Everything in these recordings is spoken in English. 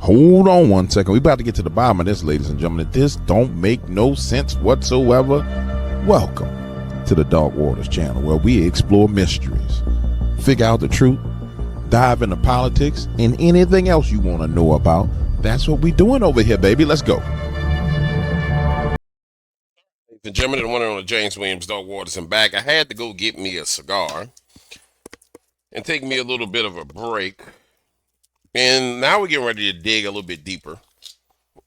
Hold on one second. We're about to get to the bottom of this, ladies and gentlemen. This don't make no sense whatsoever. Welcome to the Dark Waters channel, where we explore mysteries, figure out the truth, dive into politics, and anything else you want to know about. That's what we doing over here, baby. Let's go. Ladies and gentlemen, the one and only James Williams, Dark Waters, and back. I had to go get me a cigar and take me a little bit of a break. And now we're getting ready to dig a little bit deeper.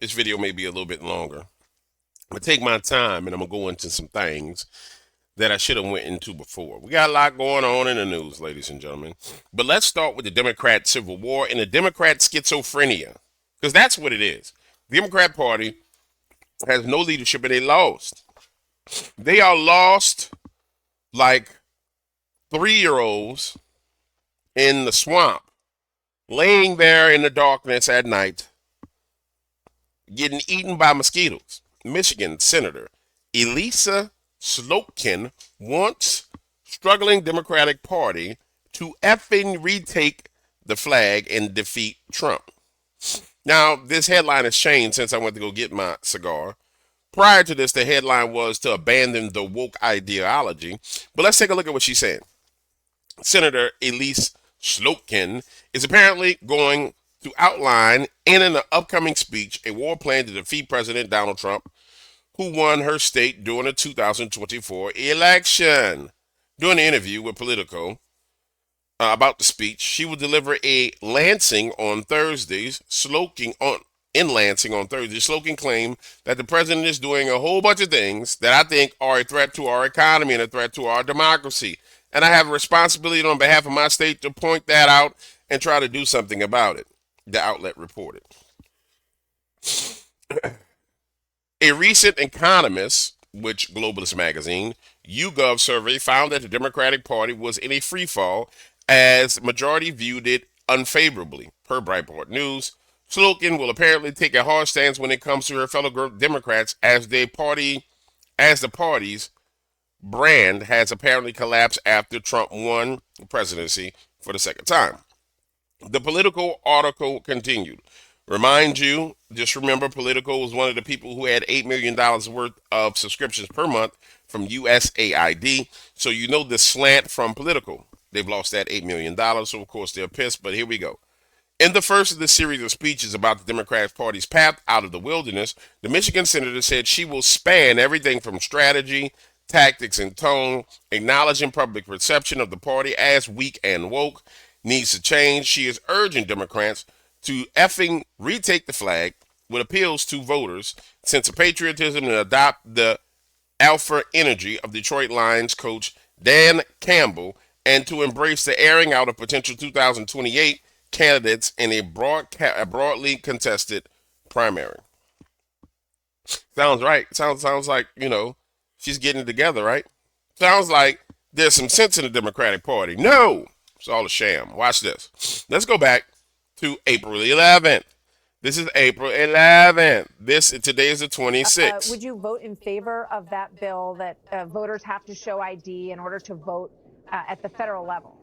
This video may be a little bit longer. I'm going to take my time and I'm going to go into some things that I should have went into before. We got a lot going on in the news, ladies and gentlemen. But let's start with the Democrat Civil War and the Democrat schizophrenia. Because that's what it is. The Democrat Party has no leadership and they lost. They are lost like 3-year-olds in the swamp, laying there in the darkness at night, getting eaten by mosquitoes. Michigan Senator Elissa Slotkin wants struggling Democratic Party to effing retake the flag and defeat Trump. Now, this headline has changed since I went to go get my cigar. Prior to this, the headline was to abandon the woke ideology. But let's take a look at what she's saying. Senator Elissa Slotkin is apparently going to outline in an upcoming speech a war plan to defeat President Donald Trump, who won her state during the 2024 election. During the interview with Politico about the speech, she will deliver in Lansing on Thursday. Slotkin claimed that the president is doing a whole bunch of things that I think are a threat to our economy and a threat to our democracy. And I have a responsibility on behalf of my state to point that out and try to do something about it, the outlet reported. A recent Economist, which Globalist magazine, YouGov survey found that the Democratic Party was in a free fall as majority viewed it unfavorably. Per Breitbart News, Slotkin will apparently take a hard stance when it comes to her fellow Democrats as the party's brand has apparently collapsed after Trump won the presidency for the second time. The Politico article continued. Just remember, Politico was one of the people who had $8 million worth of subscriptions per month from USAID. So you know the slant from Politico. They've lost that $8 million, so of course they're pissed, but here we go. In the first of the series of speeches about the Democratic Party's path out of the wilderness, the Michigan senator said she will span everything from strategy, tactics, and tone, acknowledging public perception of the party as weak and woke needs to change. She is urging Democrats to effing retake the flag with appeals to voters, sense of patriotism, and adopt the alpha energy of Detroit Lions coach Dan Campbell, and to embrace the airing out of potential 2028 candidates in a broadly contested primary. Sounds right. Sounds like, she's getting it together, right? Sounds like there's some sense in the Democratic Party. No, it's all a sham. Watch this. Let's go back to April 11th. This is April 11th. Today is the 26th. Would you vote in favor of that bill that voters have to show ID in order to vote at the federal level?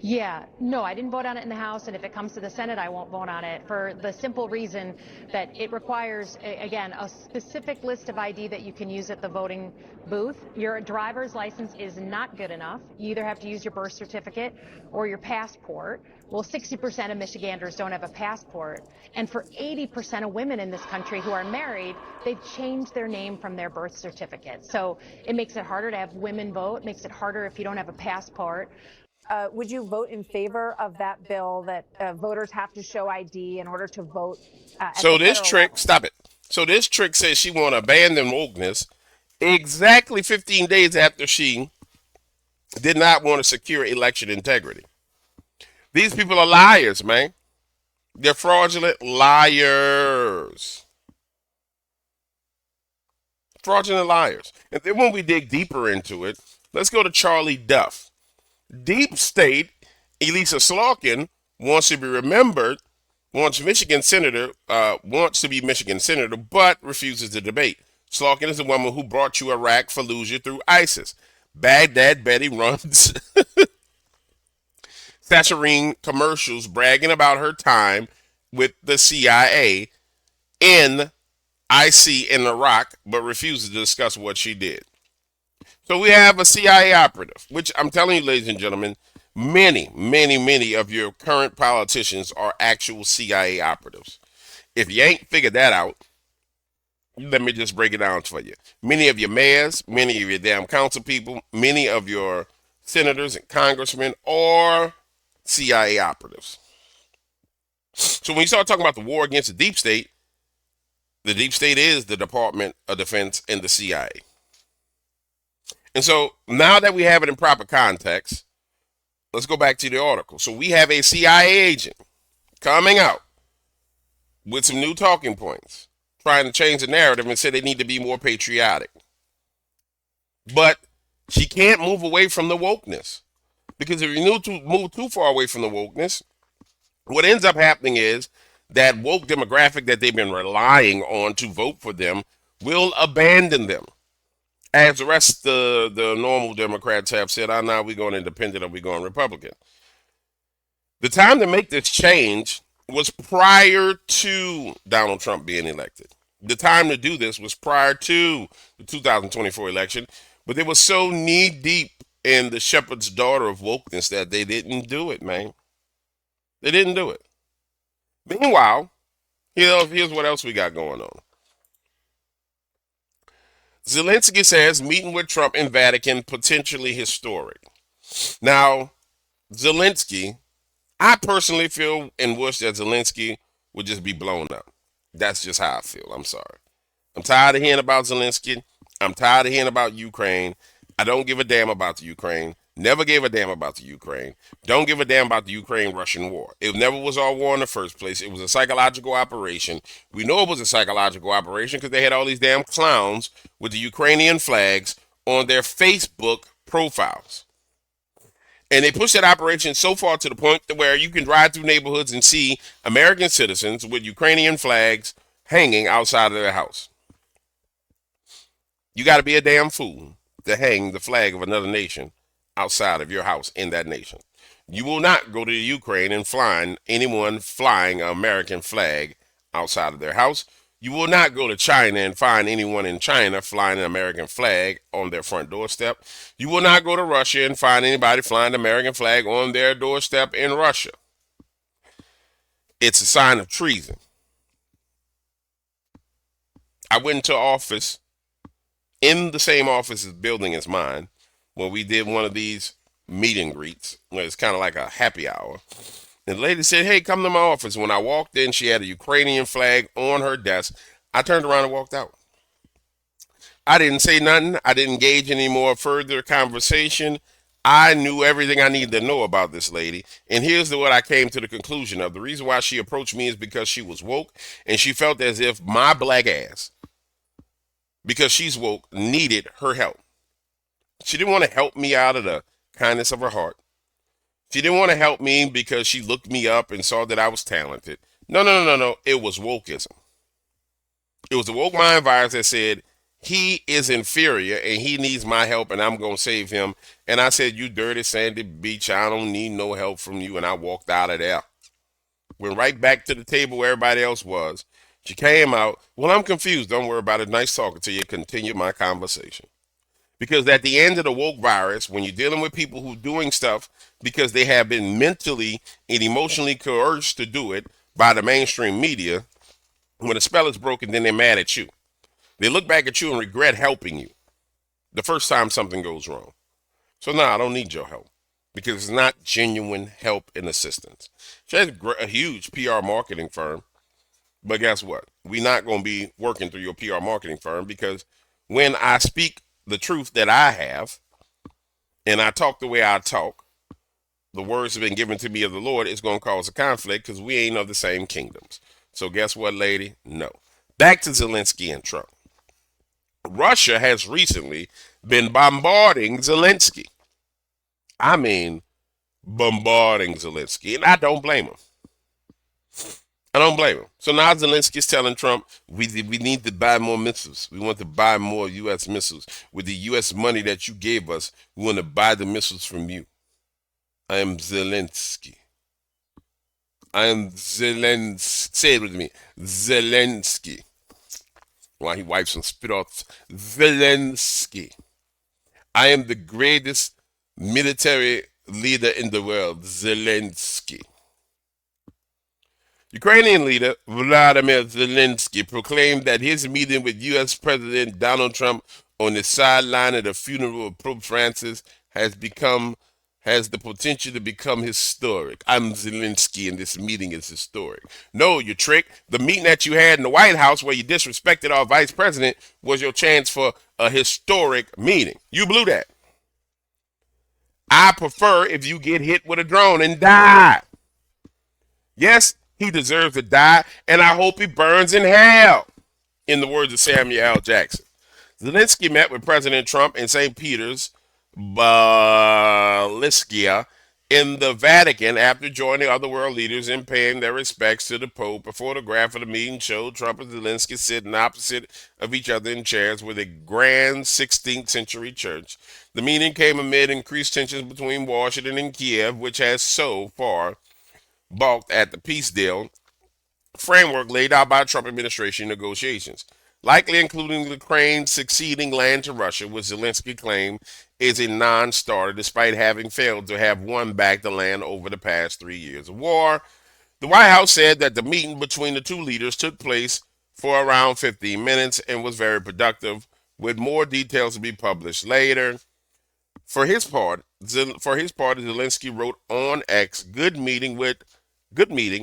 Yeah, no, I didn't vote on it in the House, and if it comes to the Senate, I won't vote on it for the simple reason that it requires, again, a specific list of ID that you can use at the voting booth. Your driver's license is not good enough. You either have to use your birth certificate or your passport. Well, 60% of Michiganders don't have a passport. And for 80% of women in this country who are married, they've changed their name from their birth certificate. So it makes it harder to have women vote, makes it harder if you don't have a passport. Would you vote in favor of that bill that voters have to show ID in order to vote? So this trick, stop it. So this trick says she want to abandon wokeness exactly 15 days after she did not want to secure election integrity. These people are liars, man. They're fraudulent liars. Fraudulent liars. And then when we dig deeper into it, let's go to Charlie Duff. Deep State, Elissa Slotkin wants to be remembered, wants to be Michigan senator, but refuses to debate. Slotkin is the woman who brought you Iraq, Fallujah through ISIS. Baghdad Betty runs Satcherine commercials bragging about her time with the CIA in IC in Iraq, but refuses to discuss what she did. So we have a CIA operative, which I'm telling you, ladies and gentlemen, many of your current politicians are actual CIA operatives. If you ain't figured that out, let me just break it down for you. Many of your mayors, many of your damn council people, many of your senators and congressmen are CIA operatives. So when you start talking about the war against the deep state is the Department of Defense and the CIA. And so now that we have it in proper context, let's go back to the article. So we have a CIA agent coming out with some new talking points, trying to change the narrative and say they need to be more patriotic. But she can't move away from the wokeness. Because if you move too far away from the wokeness, what ends up happening is that woke demographic that they've been relying on to vote for them will abandon them. As the rest of the normal Democrats have said, now we're going independent or we're going Republican. The time to make this change was prior to Donald Trump being elected. The time to do this was prior to the 2024 election, but they were so knee deep in the shepherd's daughter of wokeness that they didn't do it, man. They didn't do it. Meanwhile, here's what else we got going on. Zelensky says meeting with Trump in Vatican potentially historic. Now, Zelensky, I personally feel and wish that Zelensky would just be blown up. That's just how I feel. I'm sorry. I'm tired of hearing about Zelensky. I'm tired of hearing about Ukraine. I don't give a damn about the Ukraine. Never gave a damn about the Ukraine. Don't give a damn about the Ukraine-Russian war. It never was our war in the first place. It was a psychological operation. We know it was a psychological operation because they had all these damn clowns with the Ukrainian flags on their Facebook profiles. And they pushed that operation so far to the point to where you can drive through neighborhoods and see American citizens with Ukrainian flags hanging outside of their house. You got to be a damn fool to hang the flag of another nation outside of your house in that nation. You will not go to the Ukraine and find anyone flying an American flag outside of their house. You will not go to China and find anyone in China flying an American flag on their front doorstep. You will not go to Russia and find anybody flying an American flag on their doorstep in Russia. It's a sign of treason. I went into office in the same office building as mine when we did one of these meet and greets. It's kind of like a happy hour. And the lady said, hey, come to my office. When I walked in, she had a Ukrainian flag on her desk. I turned around and walked out. I didn't say nothing. I didn't engage any more further conversation. I knew everything I needed to know about this lady. And here's what I came to the conclusion of. The reason why she approached me is because she was woke and she felt as if my black ass, because she's woke, needed her help. She didn't want to help me out of the kindness of her heart. She didn't want to help me because she looked me up and saw that I was talented. No. It was wokeism. It was the woke mind virus that said, he is inferior and he needs my help and I'm going to save him. And I said, you dirty sandy beach, I don't need no help from you. And I walked out of there. Went right back to the table where everybody else was. She came out. Well, I'm confused. Don't worry about it. Nice talking to you. Continue my conversation. Because at the end of the woke virus, when you're dealing with people who are doing stuff because they have been mentally and emotionally coerced to do it by the mainstream media, when the spell is broken, then they're mad at you. They look back at you and regret helping you the first time something goes wrong. So no, I don't need your help because it's not genuine help and assistance. She has a huge PR marketing firm. But guess what? We're not going to be working through your PR marketing firm because when I speak the truth that I have and I talk the way I talk, the words have been given to me of the Lord, it's going to cause a conflict because we ain't of the same kingdoms. So guess what, lady? No. Back to Zelensky and Trump. Russia has recently been bombarding Zelensky. I mean, bombarding Zelensky. And I don't blame him. I don't blame him. So now Zelensky's telling Trump, we need to buy more missiles. We want to buy more U.S. missiles. With the U.S. money that you gave us, we want to buy the missiles from you. I am Zelensky. I am Zelensky. Say it with me. Zelensky. While he wipes some spit off. Zelensky. I am the greatest military leader in the world. Zelensky. Ukrainian leader Vladimir Zelensky proclaimed that his meeting with U.S. President Donald Trump on the sideline at the funeral of Pope Francis has the potential to become historic. I'm Zelensky, and this meeting is historic. No, you trick. The meeting that you had in the White House where you disrespected our vice president was your chance for a historic meeting. You blew that. I prefer if you get hit with a drone and die. Yes, he deserves to die, and I hope he burns in hell, in the words of Samuel L. Jackson. Zelensky met with President Trump in St. Peter's Basilica in the Vatican after joining other world leaders in paying their respects to the Pope. A photograph of the meeting showed Trump and Zelensky sitting opposite of each other in chairs with a grand 16th century church. The meeting came amid increased tensions between Washington and Kiev, which has so far balked at the peace deal framework laid out by Trump administration negotiations, likely including Ukraine succeeding land to Russia, which Zelensky claimed is a non-starter despite having failed to have won back the land over the past 3 years of war. The White House said that the meeting between the two leaders took place for around 15 minutes and was very productive, with more details to be published later. For his part, Zelensky wrote on X, Good meeting.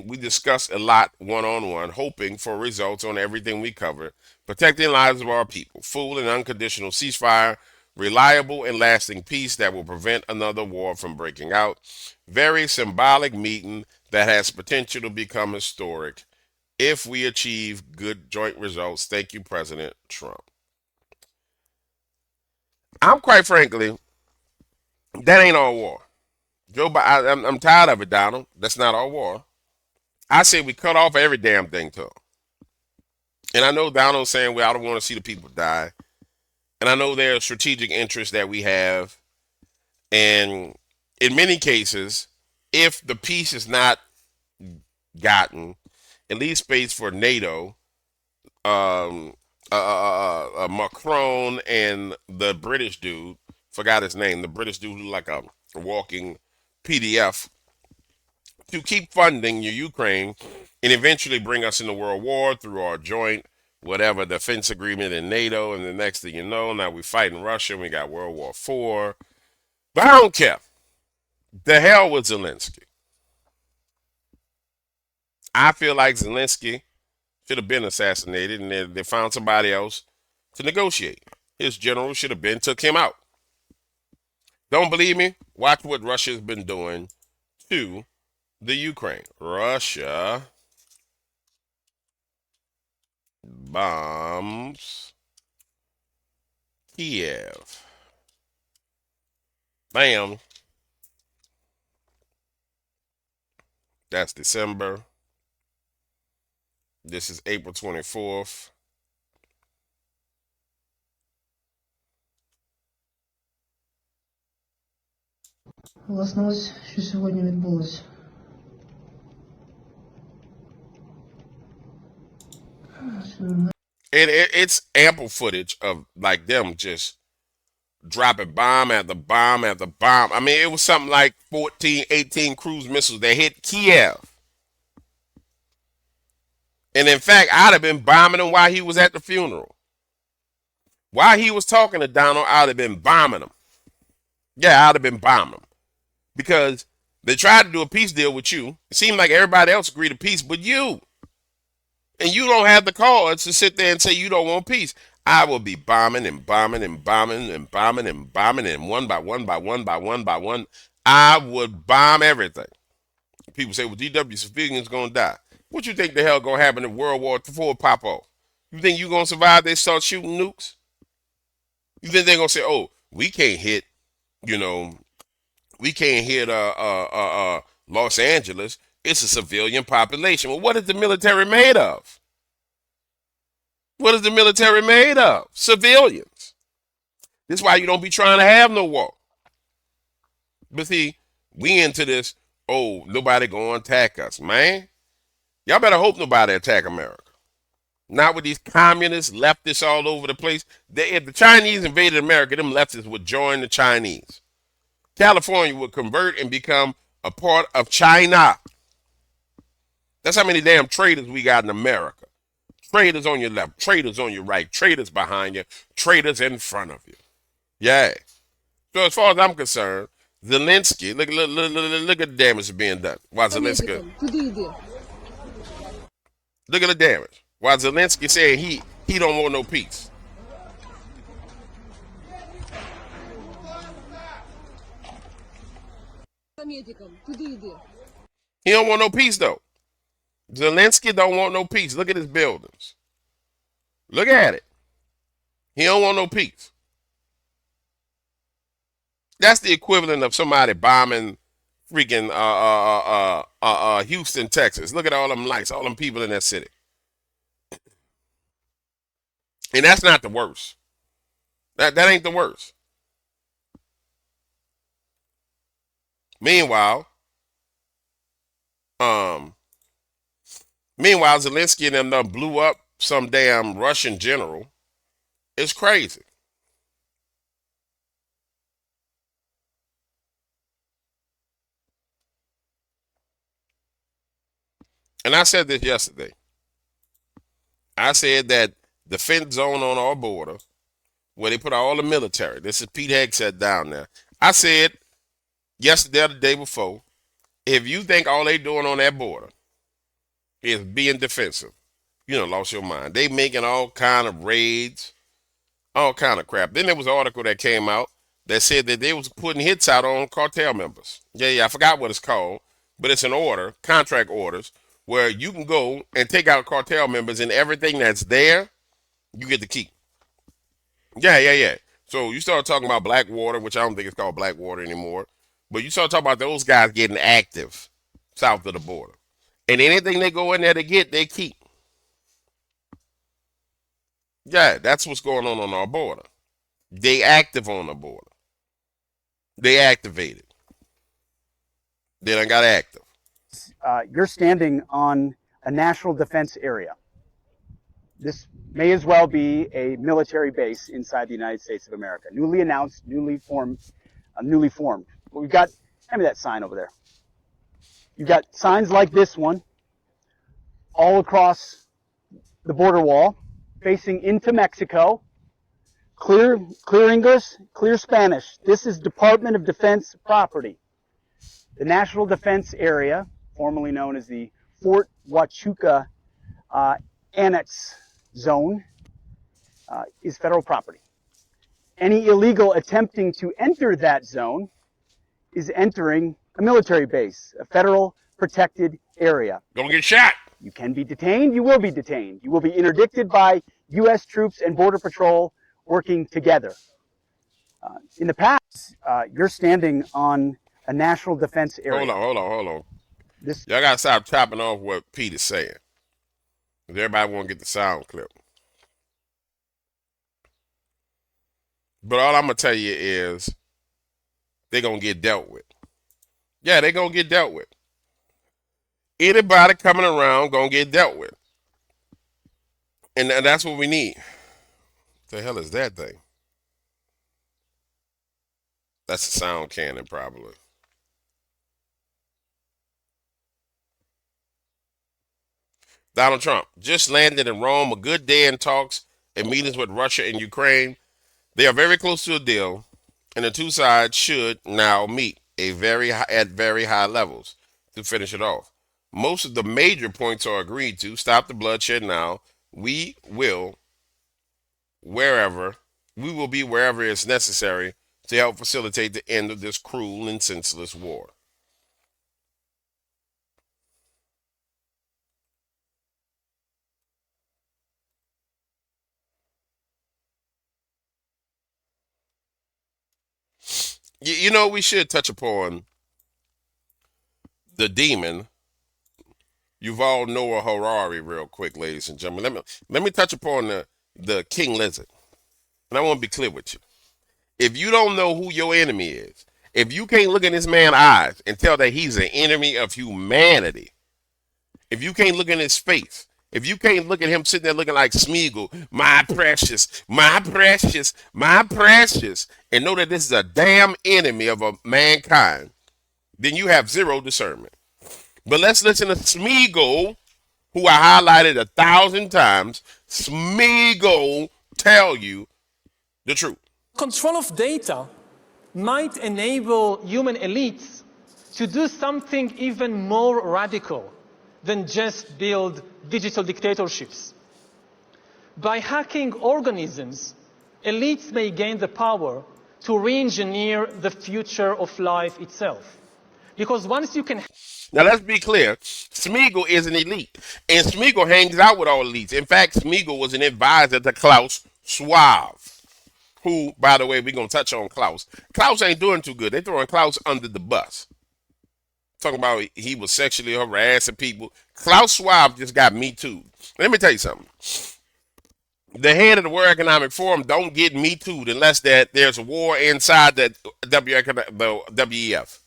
We discussed a lot one-on-one, hoping for results on everything we covered, protecting lives of our people, full and unconditional ceasefire, reliable and lasting peace that will prevent another war from breaking out. Very symbolic meeting that has potential to become historic if we achieve good joint results. Thank you, President Trump. I'm quite frankly, that ain't all war. Joe Biden, I'm tired of it, Donald. That's not all war. I say we cut off every damn thing to him. And I know Donald's saying, well, I don't want to see the people die. And I know there are strategic interests that we have. And in many cases, if the peace is not gotten, at least space for NATO, Macron and the British dude, forgot his name, the British dude who like a walking PDF, to keep funding Ukraine and eventually bring us into World War through our joint whatever defense agreement in NATO. And the next thing you know, now we're fighting Russia and we got World War IV. But I don't care. The hell with Zelensky. I feel like Zelensky should have been assassinated and they found somebody else to negotiate. His general should have took him out. Don't believe me? Watch what Russia's been doing to the Ukraine. Russia bombs Kiev. Bam. That's December. This is April 24th. Власне, ось що сьогодні відбулося. It's ample footage of like them just dropping bomb after bomb after bomb. I mean, it was something like 14, 18 cruise missiles that hit Kiev. And in fact, I'd have been bombing him while he was at the funeral. While he was talking to Donald, I'd have been bombing him. Yeah, I'd have been bombing him. Because they tried to do a peace deal with you. It seemed like everybody else agreed to peace but you. And you don't have the cards to sit there and say you don't want peace. I will be bombing and bombing and bombing and bombing and bombing and one by one by one by one by one. I would bomb everything. People say, well, DW civilians going to die. What you think the hell going to happen if World War IV pop off? You think you going to survive? They start shooting nukes? You think they're going to say, oh, we can't hit, we can't hit Los Angeles. It's a civilian population. Well, what is the military made of? What is the military made of? Civilians. This is why you don't be trying to have no war. But see, we into this Oh, nobody gonna attack us, man. Y'all better hope nobody attack America. Not with these communists, leftists all over the place. If the Chinese invaded America, them leftists would join the Chinese. California would convert and become a part of China. That's how many damn traitors we got in America. Traitors on your left, traitors on your right, traitors behind you, traitors in front of you. Yeah. So as far as I'm concerned, Zelensky, look at the damage that's being done. Why Zelensky? Look at the damage. Why Zelensky saying he don't want no peace. He don't want no peace though. Zelensky don't want no peace. Look at his buildings. Look at it. He don't want no peace. That's the equivalent of somebody bombing freaking Houston, Texas. Look at all them lights, all them people in that city. And that's not the worst. That ain't the worst. Meanwhile, Zelensky and them done blew up some damn Russian general. It's crazy. And I said this yesterday. I said that the fence zone on our border, where they put all the military, this is Pete Hegseth down there. I said yesterday or the day before, if you think all they doing on that border is being defensive, you done lost your mind. They making all kind of raids, all kind of crap. Then there was an article that came out that said that they was putting hits out on cartel members. Yeah, I forgot what it's called, but it's an order, contract orders, where you can go and take out cartel members and everything that's there, you get to keep. Yeah. So you start talking about Blackwater, which I don't think it's called Blackwater anymore, but you start talking about those guys getting active south of the border. And anything they go in there to get, they keep. Yeah, that's what's going on our border. They active on the border. They activated. They done got active. You're standing on a national defense area. This may as well be a military base inside the United States of America. Newly announced, newly formed. We've got, hand me that sign over there. You've got signs like this one all across the border wall, facing into Mexico. Clear English, clear Spanish. This is Department of Defense property. The National Defense Area, formerly known as the Fort Huachuca Annex Zone, is federal property. Any illegal attempting to enter that zone is entering a military base, a federal protected area. Gonna get shot. You can be detained. You will be detained. You will be interdicted by U.S. troops and Border Patrol working together. In the past, you're standing on a national defense area. Hold on. Y'all gotta stop chopping off what Pete is saying. Everybody want to get the sound clip. But all I'm gonna tell you is they're gonna get dealt with. Yeah, they're gonna get dealt with. Anybody coming around gonna get dealt with. And that's what we need. What the hell is that thing? That's a sound cannon, probably. Donald Trump just landed in Rome, a good day in talks and meetings with Russia and Ukraine. They are very close to a deal, and the two sides should now meet at very high levels to finish it off. Most of the major points are agreed to. Stop the bloodshed now. We will be wherever it's necessary to help facilitate the end of this cruel and senseless war. You know, we should touch upon the demon, Yuval Noah Harari, real quick, ladies and gentlemen. Let me touch upon the King Lizard. And I want to be clear with you. If you don't know who your enemy is, If you can't look in this man's eyes and tell that he's an enemy of humanity, if you can't look in his face, if you can't look at him sitting there looking like Smeagol, my precious, my precious, my precious, and know that this is a damn enemy of mankind, then you have zero discernment. But let's listen to Smeagol, who I highlighted 1,000 times. Smeagol tell you the truth. Control of data might enable human elites to do something even more radical than just build digital dictatorships. By hacking organisms, elites may gain the power to re-engineer the future of life itself. Because once you can... Now, let's be clear. Smeagol is an elite, and Smeagol hangs out with all elites. In fact, Smeagol was an advisor to Klaus Schwab, who, by the way, we're going to touch on Klaus. Klaus ain't doing too good. They're throwing Klaus under the bus. Talking about he was sexually harassing people. Klaus Schwab just got Me Too. Let me tell you something. The head of the World Economic Forum don't get Me Too'd unless that there's a war inside the WEF.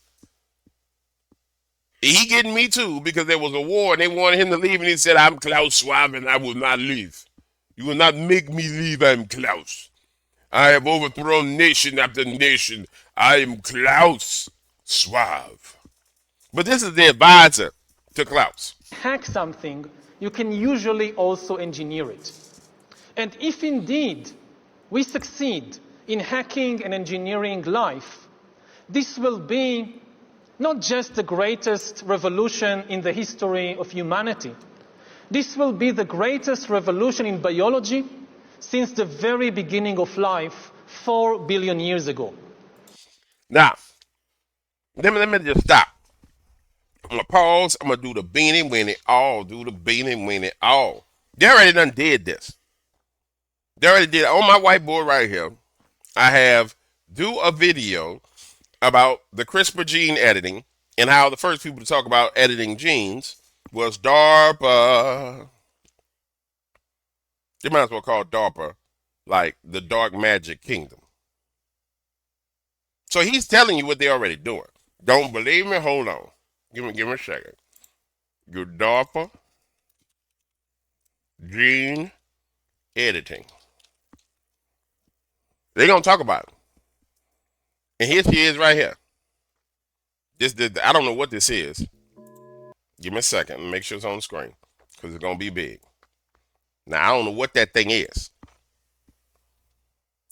He getting Me Too because there was a war and they wanted him to leave, and he said, I'm Klaus Schwab and I will not leave. You will not make me leave. I'm Klaus. I have overthrown nation after nation. I am Klaus Schwab. But this is the advisor to Klaus. Hack something, you can usually also engineer it. And if indeed we succeed in hacking and engineering life, this will be not just the greatest revolution in the history of humanity. This will be the greatest revolution in biology since the very beginning of life 4 billion years ago. Now, let me just stop. I'm going to pause. I'm going to do the beanie weenie all. Do the beanie weenie all. They already done did this. They already did. On my whiteboard right here, I have do a video about the CRISPR gene editing and how the first people to talk about editing genes was DARPA. You might as well call DARPA like the Dark Magic Kingdom. So he's telling you what they're already doing. Don't believe me? Hold on. Give me a second. Your DARPA gene editing. They're going to talk about it. And here she is right here. I don't know what this is. Give me a second and make sure it's on the screen because it's going to be big. Now, I don't know what that thing is.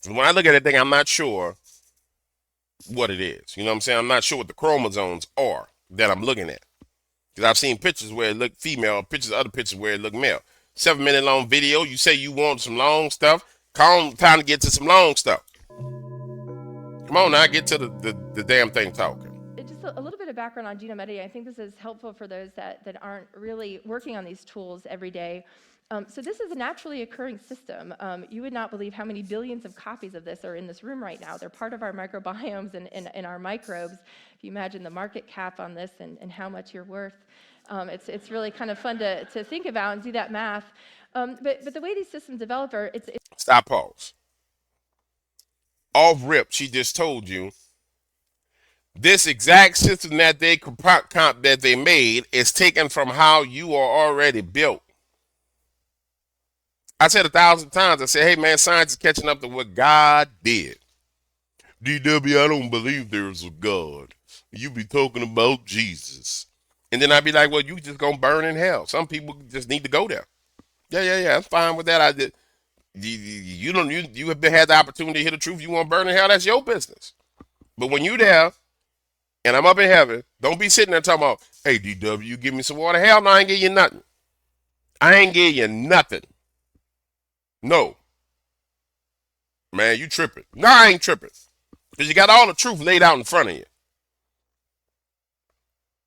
When I look at that thing, I'm not sure what it is. You know what I'm saying? I'm not sure what the chromosomes are that I'm looking at. Because I've seen pictures where it looked female, other pictures where it looked male. 7-minute long video. You say you want some long stuff. Time to get to some long stuff. Come on now, get to the damn thing talking. Just a little bit of background on genome editing. I think this is helpful for those that aren't really working on these tools every day. So this is a naturally occurring system. You would not believe how many billions of copies of this are in this room right now. They're part of our microbiomes and our microbes. If you imagine the market cap on this and how much you're worth, it's really kind of fun to think about and do that math. But the way these systems develop are, it's Stop, pause. Off rip, she just told you this exact system that they made is taken from how you are already built. I said 1,000 times, I said, hey man, science is catching up to what God did. DW, I don't believe there's a God. You be talking about Jesus. And then I'd be like, well, you just gonna burn in hell. Some people just need to go there. Yeah, I'm fine with that. I did. You have had the opportunity to hear the truth. You want to burn in hell, that's your business. But when you there and I'm up in heaven, don't be sitting there talking about, hey, DW, you give me some water. Hell no, I ain't give you nothing. I ain't give you nothing. No. Man, you tripping. No, I ain't tripping. Because you got all the truth laid out in front of you.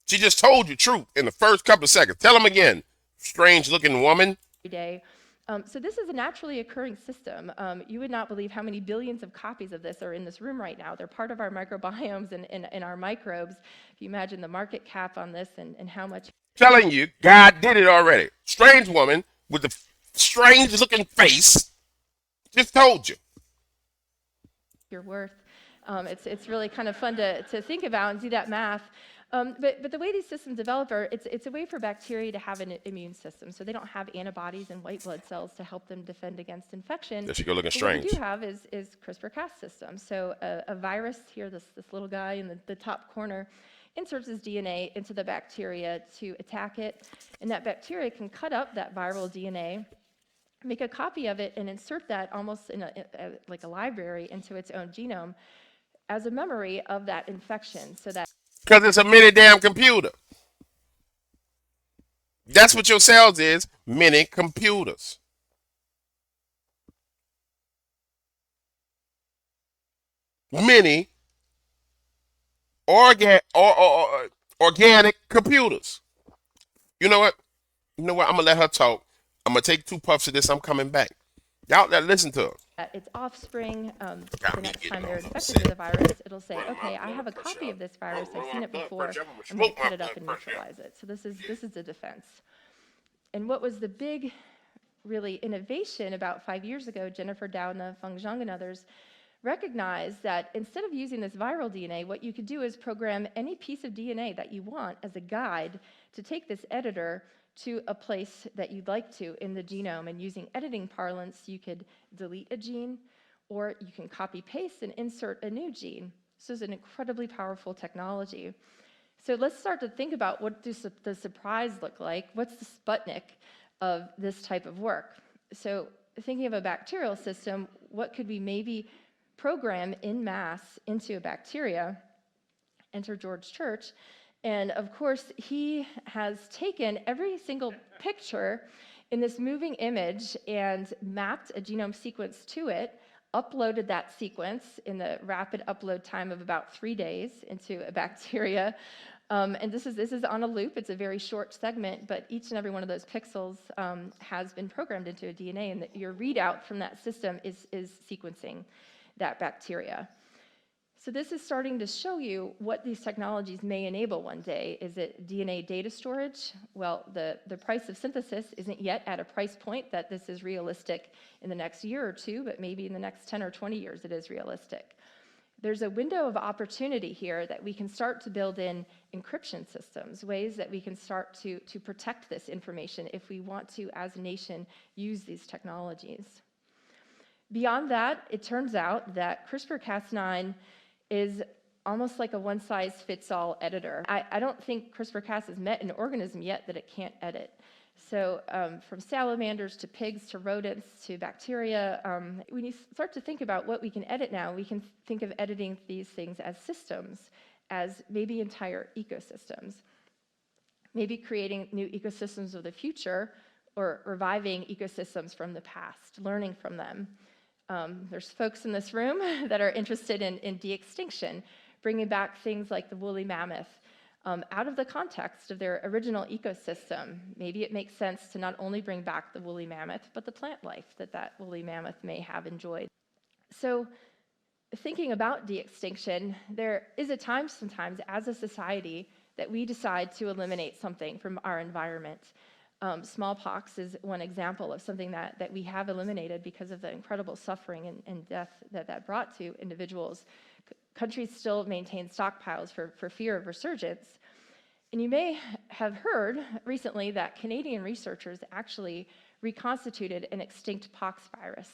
She just told you truth in the first couple of seconds. Tell them again, strange looking woman. Day. So this is a naturally occurring system. You would not believe how many billions of copies of this are in this room right now. They're part of our microbiomes and our microbes. If you imagine the market cap on this and how much... Telling you, God did it already. Strange woman with the strange looking face just told you. You're worth. It's really kind of fun to think about and do that math. But the way these systems develop it's a way for bacteria to have an immune system. So they don't have antibodies and white blood cells to help them defend against infection. There she go looking But strange. what we do have is CRISPR-Cas systems. So a virus here, this little guy in the top corner, inserts his DNA into the bacteria to attack it. And that bacteria can cut up that viral DNA, make a copy of it, and insert that almost in like a library into its own genome as a memory of that infection. So that Because it's a mini damn computer. That's what your cells is, mini computers. Mini organic computers. You know what? I'm gonna let her talk. I'm gonna take 2 puffs of this. I'm coming back. Y'all that listen to her. its offspring, Got the me next getting time they're all infected with upset. a virus, it'll say, okay, I have a copy of this virus. I've seen it before. I'm going to cut it up and neutralize it. So this is a defense. And what was the big, really, innovation about 5 years ago, Jennifer Doudna, Feng Zhang, and others recognized that instead of using this viral DNA, what you could do is program any piece of DNA that you want as a guide to take this editor to a place that you'd like to in the genome. And using editing parlance, you could delete a gene, or you can copy paste and insert a new gene. This is an incredibly powerful technology. So let's start to think about what does the surprise look like? What's the Sputnik of this type of work? So thinking of a bacterial system, what could we maybe program in mass into a bacteria? Enter George Church. And of course, he has taken every single picture in this moving image and mapped a genome sequence to it, uploaded that sequence in the rapid upload time of about 3 days into a bacteria. And this is on a loop. It's a very short segment, but each and every one of those pixels has been programmed into a DNA, and your readout from that system is sequencing that bacteria. So this is starting to show you what these technologies may enable one day. Is it DNA data storage? Well, the price of synthesis isn't yet at a price point that this is realistic in the next year or two, but maybe in the next 10 or 20 years it is realistic. There's a window of opportunity here that we can start to build in encryption systems, ways that we can start to protect this information if we want to, as a nation, use these technologies. Beyond that, it turns out that CRISPR-Cas9 is almost like a one-size-fits-all editor. I don't think CRISPR-Cas has met an organism yet that it can't edit. So from salamanders to pigs to rodents to bacteria, when you start to think about what we can edit now, we can think of editing these things as systems, as maybe entire ecosystems. Maybe creating new ecosystems of the future or reviving ecosystems from the past, learning from them. There's folks in this room that are interested in de-extinction, bringing back things like the woolly mammoth out of the context of their original ecosystem. Maybe it makes sense to not only bring back the woolly mammoth, but the plant life that woolly mammoth may have enjoyed. So thinking about de-extinction, there is a time sometimes as a society that we decide to eliminate something from our environment. Smallpox is one example of something that we have eliminated because of the incredible suffering and death that brought to individuals. Countries still maintain stockpiles for fear of resurgence. And you may have heard recently that Canadian researchers actually reconstituted an extinct pox virus.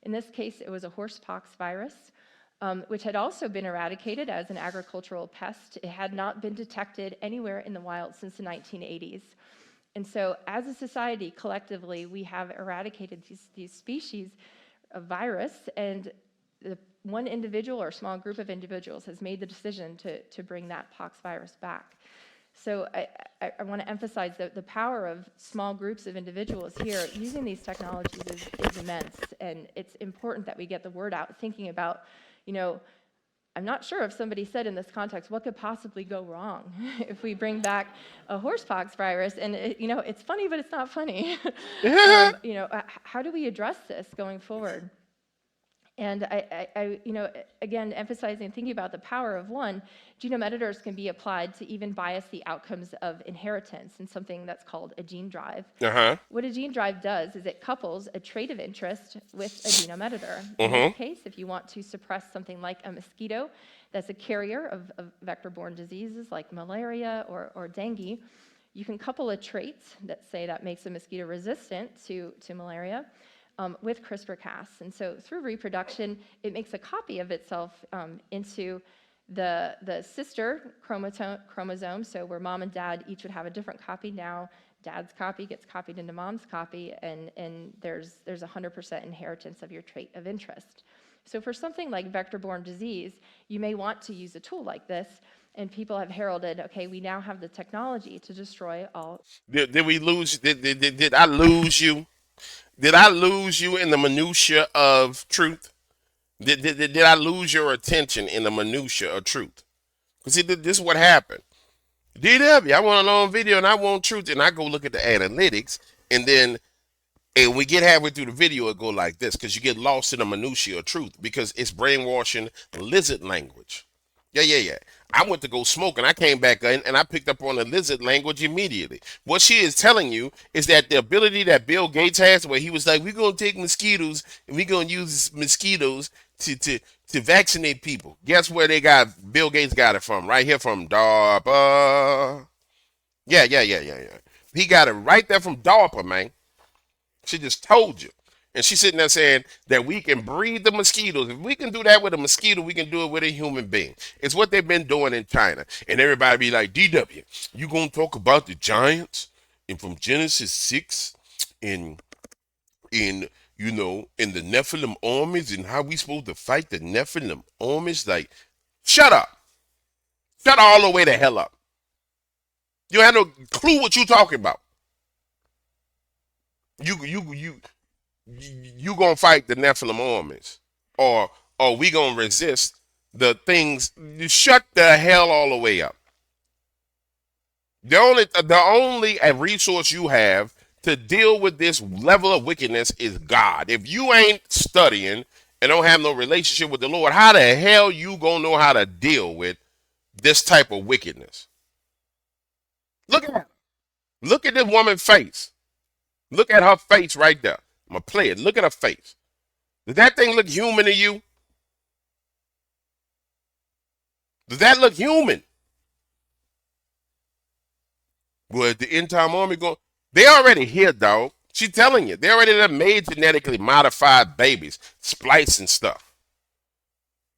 In this case, it was a horse pox virus, which had also been eradicated as an agricultural pest. It had not been detected anywhere in the wild since the 1980s. And so as a society, collectively, we have eradicated these species of virus, and one individual or small group of individuals has made the decision to bring that pox virus back. So I want to emphasize that the power of small groups of individuals here using these technologies is immense, and it's important that we get the word out, thinking about, I'm not sure if somebody said in this context, what could possibly go wrong if we bring back a horsepox virus? And it's funny, but it's not funny. How do we address this going forward? And again, emphasizing, thinking about the power of one, genome editors can be applied to even bias the outcomes of inheritance in something that's called a gene drive. What a gene drive does is it couples a trait of interest with a genome editor. In this case, if you want to suppress something like a mosquito that's a carrier of vector-borne diseases like malaria or dengue, you can couple a trait that makes a mosquito resistant to malaria with CRISPR-Cas. And so through reproduction, it makes a copy of itself into the sister chromosome. So where mom and dad each would have a different copy, now dad's copy gets copied into mom's copy, and there's 100% inheritance of your trait of interest. So for something like vector-borne disease, you may want to use a tool like this, and people have heralded, okay, we now have the technology to destroy all. Did we lose? Did I lose you? Did I lose you in the minutia of truth? Did I lose your attention in the minutia of truth? Because see, this is what happened. DW, I want a long video and I want truth, and I go look at the analytics, and then we get halfway through the video, it go like this, because you get lost in the minutia of truth, because it's brainwashing lizard language. Yeah. I went to go smoke and I came back in and I picked up on the lizard language immediately. What she is telling you is that the ability that Bill Gates has, where he was like, we're going to take mosquitoes and we're going to use mosquitoes to vaccinate people. Guess where Bill Gates got it from? Right here from DARPA. Yeah. He got it right there from DARPA, man. She just told you. And she's sitting there saying that we can breed the mosquitoes. If we can do that with a mosquito, we can do it with a human being. It's what they've been doing in China. And everybody be like, DW, you going to talk about the giants and from Genesis 6 in the Nephilim armies and how we supposed to fight the Nephilim armies? Like, shut up. Shut all the way the hell up. You have no clue what you talking about. You gonna fight the Nephilim armies, or we gonna resist the things? Shut the hell all the way up. The only resource you have to deal with this level of wickedness is God. If you ain't studying and don't have no relationship with the Lord, how the hell you gonna know how to deal with this type of wickedness? Look at her. Look at this woman's face. Look at her face right there. I'm going to play it. Look at her face. Does that thing look human to you? Does that look human? Well, the end time army going, they already here, dog. She's telling you. They already done made genetically modified babies, splicing stuff.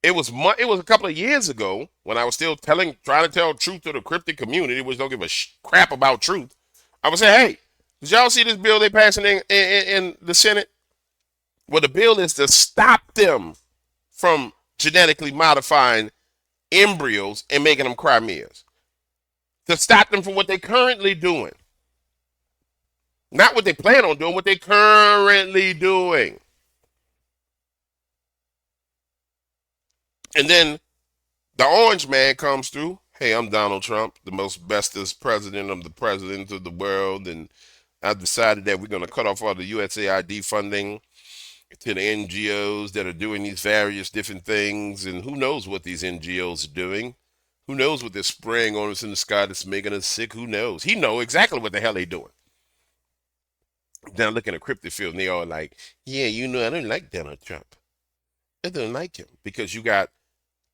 It was a couple of years ago when I was still trying to tell truth to the cryptic community, which don't give a crap about truth. I would say, hey, did y'all see this bill they passing in the Senate? Well, the bill is to stop them from genetically modifying embryos and making them chimeras. To stop them from what they're currently doing. Not what they plan on doing, what they're currently doing. And then the orange man comes through. Hey, I'm Donald Trump, the most bestest president of the presidents of the world, and I've decided that we're going to cut off all the USAID funding to the NGOs that are doing these various different things. And who knows what these NGOs are doing? Who knows what they're spraying on us in the sky that's making us sick? Who knows? He knows exactly what the hell they're doing. Then I look in the cryptic field and they all like, yeah, I don't like Donald Trump. I don't like him because you got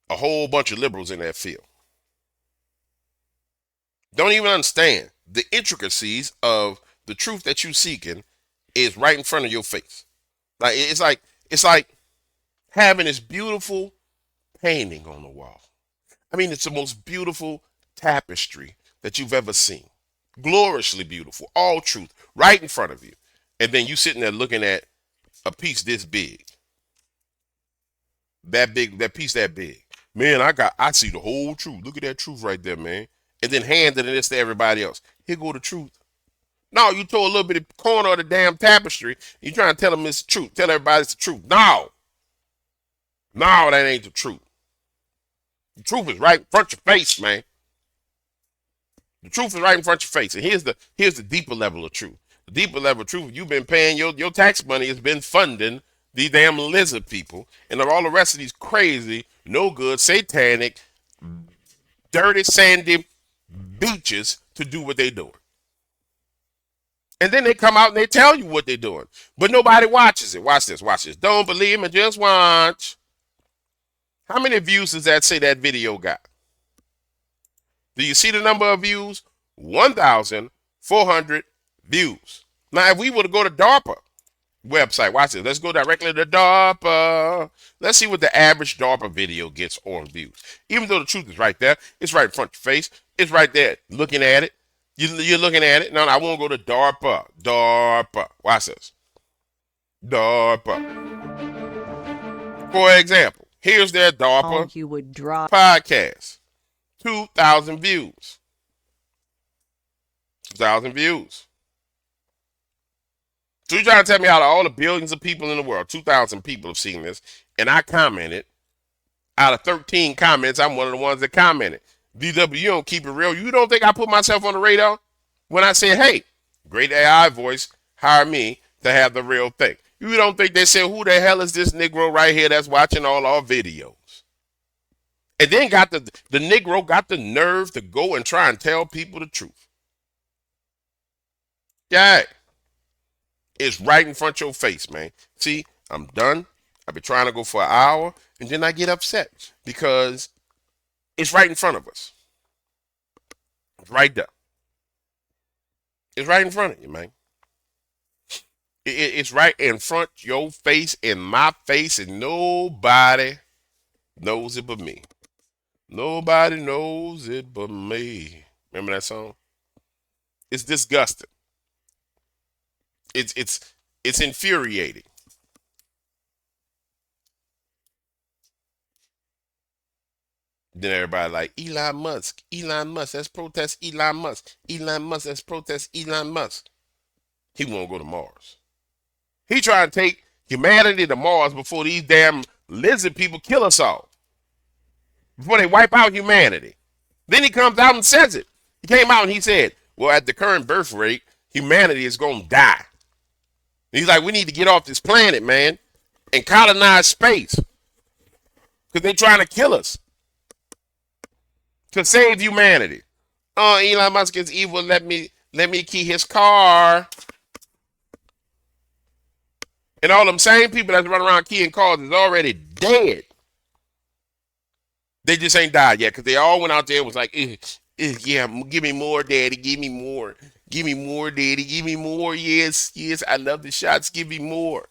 a whole bunch of liberals in that field. Don't even understand the intricacies of the truth that you're seeking is right in front of your face. Like it's like having this beautiful painting on the wall. I mean, it's the most beautiful tapestry that you've ever seen. Gloriously beautiful, all truth, right in front of you. And then you sitting there looking at a piece this big. That piece that big. Man, I see the whole truth. Look at that truth right there, man. And then handing this to everybody else. Here go the truth. No, you tore a little bit of corner of the damn tapestry. You trying to tell them it's the truth. Tell everybody it's the truth. No, that ain't the truth. The truth is right in front of your face, man. The truth is right in front of your face. And here's the deeper level of truth. The deeper level of truth, you've been paying your tax money has been funding these damn lizard people, and all the rest of these crazy, no good, satanic, dirty, sandy beaches to do what they're doing. And then they come out and they tell you what they're doing. But nobody watches it. Watch this, watch this. Don't believe me, just watch. How many views does that say that video got? Do you see the number of views? 1,400 views. Now, if we were to go to DARPA website, watch this. Let's go directly to DARPA. Let's see what the average DARPA video gets on views. Even though the truth is right there, it's right in front of your face. It's right there, looking at it. You're looking at it. No, I won't go to DARPA. DARPA. Watch this. DARPA. For example, here's their DARPA you would drop podcast. 2,000 views. 2,000 views. So you're trying to tell me out of all the billions of people in the world, 2,000 people have seen this, and I commented. Out of 13 comments, I'm one of the ones that commented. DW, you don't keep it real. You don't think I put myself on the radar when I said, hey, great AI voice, hire me to have the real thing. You don't think they said, who the hell is this Negro right here that's watching all our videos? And then got the Negro got the nerve to go and try and tell people the truth. Yeah. It's right in front of your face, man. See, I'm done. I've been trying to go for an hour, and then I get upset because it's right in front of us. It's right there. It's right in front of you, man. It's right in front of your face, in my face, and nobody knows it but me. Nobody knows it but me. Remember that song? It's disgusting. It's infuriating. Then everybody like, Elon Musk, let's protest Elon Musk. Elon Musk, let's protest Elon Musk. He won't go to Mars. He trying to take humanity to Mars before these damn lizard people kill us all. Before they wipe out humanity. Then he comes out and says it. He came out and he said, well, at the current birth rate, humanity is going to die. He's like, we need to get off this planet, man, and colonize space. Because they're trying to kill us. To save humanity. Oh, Elon Musk is evil. Let me key his car. And all them same people that's running around keying cars is already dead. They just ain't died yet because they all went out there and was like, yeah, give me more, daddy. Give me more. Give me more, daddy. Give me more. Yes, I love the shots. Give me more.